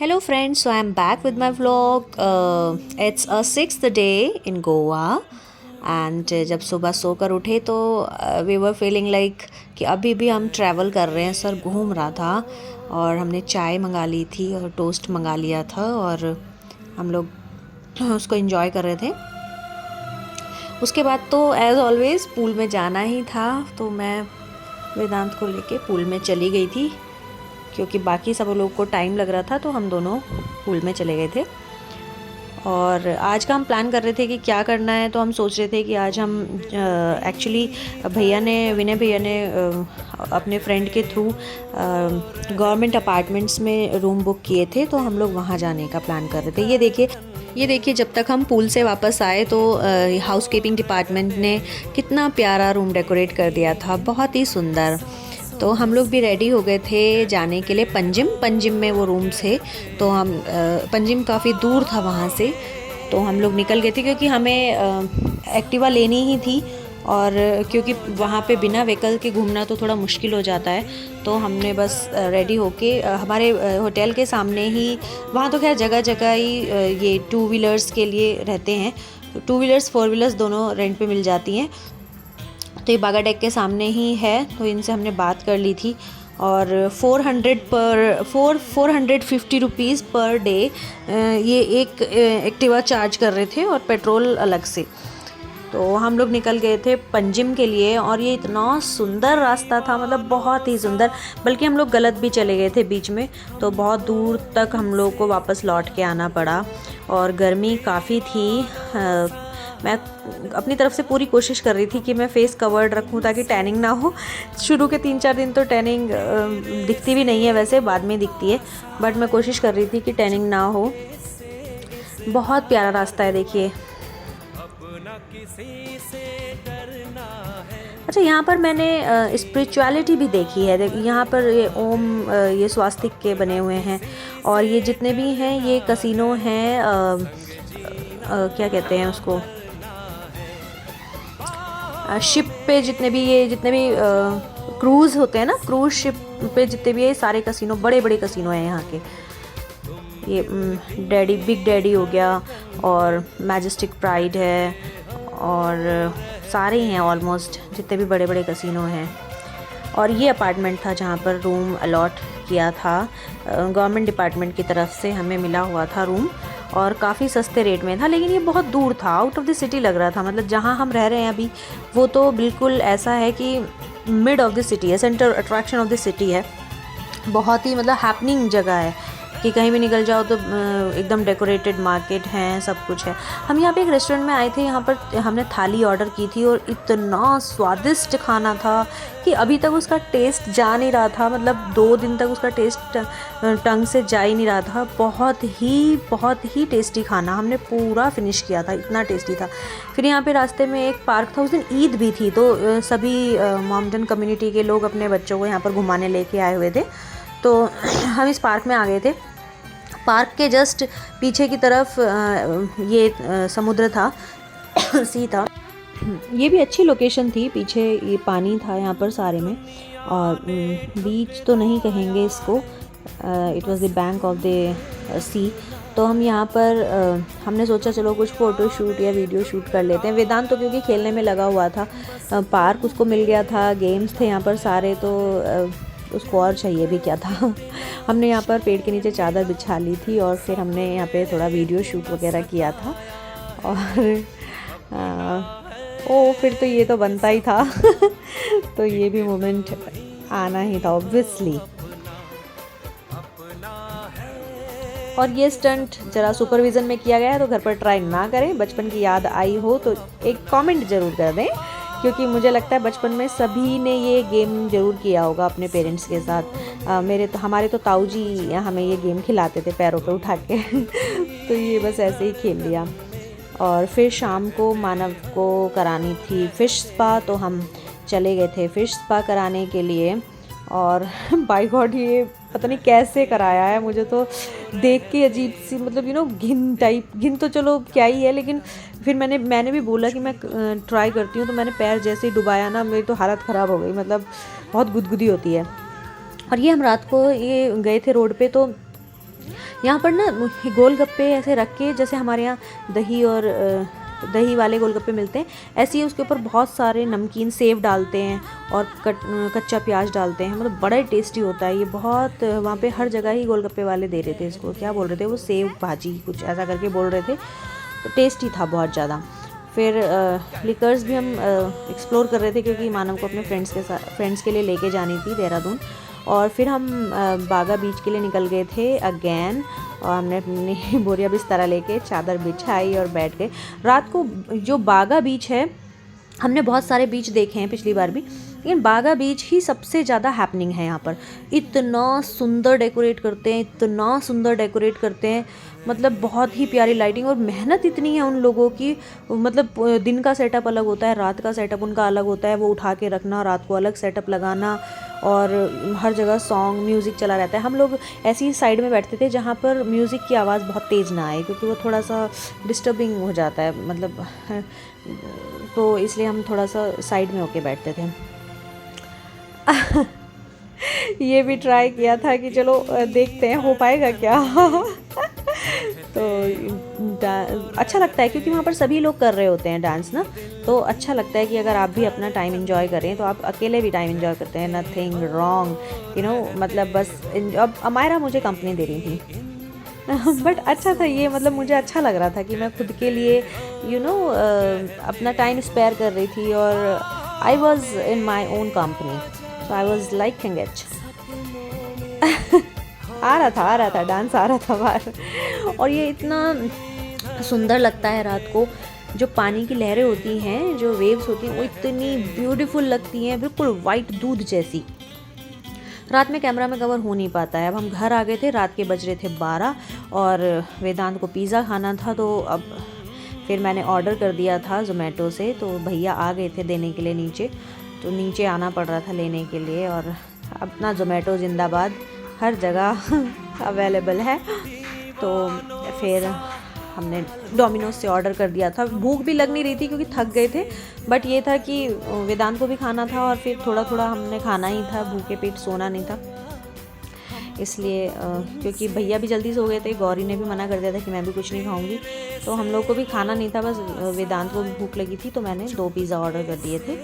Hello friends, so I'm back with my vlog. It's a sixth day in Goa and जब सुबह सोकर उठे तो we were feeling like कि अभी भी हम ट्रैवल कर रहे हैं। सर घूम रहा था और हमने चाय मंगा ली थी और टोस्ट मंगा लिया था और हम लोग उसको एंजॉय कर रहे थे। उसके बाद तो एज़ ऑलवेज़ पूल में जाना ही था, तो मैं वेदांत को लेके पूल में चली गई थी क्योंकि बाकी सब लोग को टाइम लग रहा था, तो हम दोनों पूल में चले गए थे। और आज का हम प्लान कर रहे थे कि क्या करना है, तो हम सोच रहे थे कि आज हम एक्चुअली विनय भैया ने अपने फ्रेंड के थ्रू गवर्नमेंट अपार्टमेंट्स में रूम बुक किए थे, तो हम लोग वहाँ जाने का प्लान कर रहे थे। ये देखिए जब तक हम पूल से वापस आए तो हाउस कीपिंग डिपार्टमेंट ने कितना प्यारा रूम डेकोरेट कर दिया था, बहुत ही सुंदर। तो हम लोग भी रेडी हो गए थे जाने के लिए पंजिम में वो रूम थे। तो हम पंजिम काफ़ी दूर था वहाँ से, तो हम लोग निकल गए थे क्योंकि हमें एक्टिवा लेनी ही थी और क्योंकि वहाँ पे बिना व्हीकल के घूमना तो थोड़ा मुश्किल हो जाता है। तो हमने बस रेडी होके हमारे होटल के सामने ही, वहाँ तो खैर जगह जगह ही ये टू व्हीलर्स के लिए रहते हैं, टू व्हीलर्स फोर व्हीलर्स दोनों रेंट पे मिल जाती हैं। तो ये बागा डेक के सामने ही है, तो इनसे हमने बात कर ली थी और 450 रुपीज़ पर डे ये एक एक्टिवा चार्ज कर रहे थे और पेट्रोल अलग से। तो हम लोग निकल गए थे पंजिम के लिए और ये इतना सुंदर रास्ता था, मतलब बहुत ही सुंदर। बल्कि हम लोग गलत भी चले गए थे बीच में, तो बहुत दूर तक हम लोग को वापस लौट के आना पड़ा और गर्मी काफ़ी थी। मैं अपनी तरफ से पूरी कोशिश कर रही थी कि मैं फेस कवर्ड रखूं ताकि टैनिंग ना हो। शुरू के 3-4 दिन तो टैनिंग दिखती भी नहीं है, वैसे बाद में दिखती है, बट मैं कोशिश कर रही थी कि टैनिंग ना हो। बहुत प्यारा रास्ता है, देखिए। अच्छा, यहाँ पर मैंने स्पिरिचुअलिटी भी देखी है। यहाँ पर ये ओम, ये स्वास्तिक के बने हुए हैं और ये जितने भी हैं ये कसिनो हैं, क्या कहते हैं उसको, शिप पे जितने भी क्रूज़ होते हैं ना, क्रूज़ शिप पे जितने भी ये सारे कसिनो, बड़े बड़े कसिनो हैं यहाँ के। ये बिग डैडी हो गया और मैजेस्टिक प्राइड है और सारे हैं ऑलमोस्ट जितने भी बड़े बड़े कसिनो हैं। और ये अपार्टमेंट था जहाँ पर रूम अलॉट किया था, गवर्नमेंट डिपार्टमेंट की तरफ से हमें मिला हुआ था रूम और काफ़ी सस्ते रेट में था। लेकिन ये बहुत दूर था, आउट ऑफ द सिटी लग रहा था। मतलब जहाँ हम रह रहे हैं अभी वो तो बिल्कुल ऐसा है कि मिड ऑफ द सिटी है, centre attraction of the city है। बहुत ही मतलब हैपनिंग जगह है कि कहीं भी निकल जाओ तो एकदम डेकोरेटेड मार्केट हैं, सब कुछ है। हम यहाँ पे एक रेस्टोरेंट में आए थे, यहाँ पर हमने थाली ऑर्डर की थी और इतना स्वादिष्ट खाना था कि अभी तक उसका टेस्ट जा नहीं रहा था। मतलब 2 दिन तक उसका टेस्ट टंग से जा ही नहीं रहा था। बहुत ही टेस्टी खाना हमने पूरा फिनिश किया था, इतना टेस्टी था। फिर यहाँ पे रास्ते में एक पार्क था, उस दिन ईद भी थी, तो सभी मोहम्मदन कम्युनिटी के लोग अपने बच्चों को यहाँ पर घुमाने लेके आए हुए थे। तो हम इस पार्क में आ गए थे। पार्क के जस्ट पीछे की तरफ ये समुद्र था, सी था। ये भी अच्छी लोकेशन थी, पीछे ये पानी था यहाँ पर सारे में, और बीच तो नहीं कहेंगे इसको, it was the bank of the sea. तो हम यहाँ पर हमने सोचा चलो कुछ फ़ोटो शूट या वीडियो शूट कर लेते हैं। वेदांत तो क्योंकि खेलने में लगा हुआ था, पार्क उसको मिल गया था, गेम्स थे यहाँ पर सारे, तो उसको और चाहिए भी क्या था। हमने यहाँ पर पेड़ के नीचे चादर बिछा ली थी और फिर हमने यहाँ पे थोड़ा वीडियो शूट वगैरह किया था। और फिर तो ये तो बनता ही था। तो ये भी मोमेंट आना ही था ऑब्वियसली। और ये स्टंट ज़रा सुपरविज़न में किया गया है, तो घर पर ट्राई ना करें। बचपन की याद आई हो तो एक कमेंट ज़रूर कर दें, क्योंकि मुझे लगता है बचपन में सभी ने ये गेम ज़रूर किया होगा अपने पेरेंट्स के साथ। हमारे तो ताऊ जी हमें ये गेम खिलाते थे पैरों पे उठा के। तो ये बस ऐसे ही खेल लिया। और फिर शाम को मानव को करानी थी फ़िश स्पा, तो हम चले गए थे फ़िश स्पा कराने के लिए। और बाय गॉड, ये पता नहीं कैसे कराया है, मुझे तो देख के अजीब सी, मतलब घिन तो चलो क्या ही है, लेकिन फिर मैंने भी बोला कि मैं ट्राई करती हूँ। तो मैंने पैर जैसे ही डुबाया ना, मेरी तो हालत ख़राब हो गई, मतलब बहुत गुदगुदी होती है। और ये हम रात को ये गए थे रोड पे, तो यहाँ पर ना गोलगप्पे ऐसे रख के, जैसे हमारे यहाँ दही और दही वाले गोलगप्पे मिलते हैं, ऐसे ही उसके ऊपर बहुत सारे नमकीन सेव डालते हैं और कच्चा प्याज डालते हैं। मतलब बड़ा ही टेस्टी होता है ये। बहुत वहाँ पे हर जगह ही गोलगप्पे वाले दे रहे थे इसको, क्या बोल रहे थे वो, सेव भाजी कुछ ऐसा करके बोल रहे थे। तो टेस्टी था बहुत ज़्यादा। फिर लिकर्स भी हम एक्सप्लोर कर रहे थे, क्योंकि मानव को अपने फ्रेंड्स के लिए लेके जानी थी देहरादून। और फिर हम बागा बीच के लिए निकल गए थे अगेन, और हमने अपनी बोरिया बिस्तर लेके चादर बिछाई और बैठ गए। रात को जो बागा बीच है, हमने बहुत सारे बीच देखे हैं पिछली बार भी, लेकिन बागा बीच ही सबसे ज़्यादा हैपनिंग है यहाँ पर। इतना सुंदर डेकोरेट करते हैं, इतना सुंदर डेकोरेट करते हैं, मतलब बहुत ही प्यारी लाइटिंग, और मेहनत इतनी है उन लोगों की। मतलब दिन का सेटअप अलग होता है, रात का सेटअप उनका अलग होता है। वो उठा के रखना, रात को अलग सेटअप लगाना, और हर जगह सॉन्ग म्यूज़िक चला रहता है। हम लोग ऐसी साइड में बैठते थे जहाँ पर म्यूज़िक की आवाज़ बहुत तेज़ ना आए, क्योंकि वो थोड़ा सा डिस्टर्बिंग हो जाता है, मतलब तो इसलिए हम थोड़ा सा साइड में होके बैठते थे। ये भी ट्राई किया था कि चलो देखते हैं हो पाएगा क्या। तो अच्छा लगता है, क्योंकि वहाँ पर सभी लोग कर रहे होते हैं डांस ना, तो अच्छा लगता है कि अगर आप भी अपना टाइम एंजॉय करें, तो आप अकेले भी टाइम एंजॉय करते हैं, नथिंग रॉन्ग, यू नो। मतलब बस अब अमायरा मुझे कंपनी दे रही थी। बट अच्छा था ये, मतलब मुझे अच्छा लग रहा था कि मैं खुद के लिए यू नो अपना टाइम स्पेयर कर रही थी, और I was in my own company, so I was liking it. आ रहा था डांस आ रहा था बाहर। और ये इतना सुंदर लगता है रात को, जो पानी की लहरें होती हैं, जो वेव्स होती हैं, वो इतनी ब्यूटीफुल लगती हैं, बिल्कुल वाइट दूध जैसी। रात में कैमरा में कवर हो नहीं पाता है। अब हम घर आ गए थे, रात के बज रहे थे 12, और वेदांत को पिज़्ज़ा खाना था, तो अब फिर मैंने ऑर्डर कर दिया था ज़ोमैटो से। तो भैया आ गए थे देने के लिए नीचे, तो नीचे आना पड़ रहा था लेने के लिए। और अपना ज़ोमैटो जिंदाबाद, हर जगह अवेलेबल है। तो फिर हमने डोमिनोज से ऑर्डर कर दिया था। भूख भी लग नहीं रही थी क्योंकि थक गए थे, बट ये था कि वेदांत को भी खाना था, और फिर थोड़ा थोड़ा हमने खाना ही था, भूखे पेट सोना नहीं था इसलिए। क्योंकि भैया भी जल्दी सो गए थे, गौरी ने भी मना कर दिया था कि मैं भी कुछ नहीं खाऊंगी, तो हम लोग को भी खाना नहीं था, बस वेदांत को भी भूख लगी थी। तो मैंने 2 पिज़्ज़ा ऑर्डर कर दिए थे,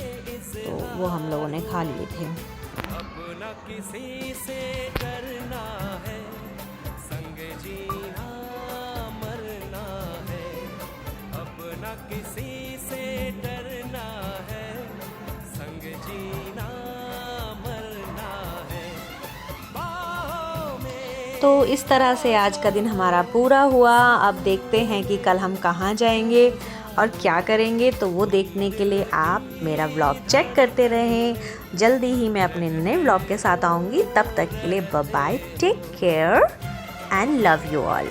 तो वो हम लोगों ने खा लिए थे। अपना किसी से डरना है, संग जीना मरना है, अपना किसी से डरना है, संग जीना मरना है। तो इस तरह से आज का दिन हमारा पूरा हुआ। अब देखते हैं कि कल हम कहाँ जाएंगे और क्या करेंगे, तो वो देखने के लिए आप मेरा व्लॉग चेक करते रहें। जल्दी ही मैं अपने नए व्लॉग के साथ आऊँगी। तब तक के लिए bye bye, take care and love you all.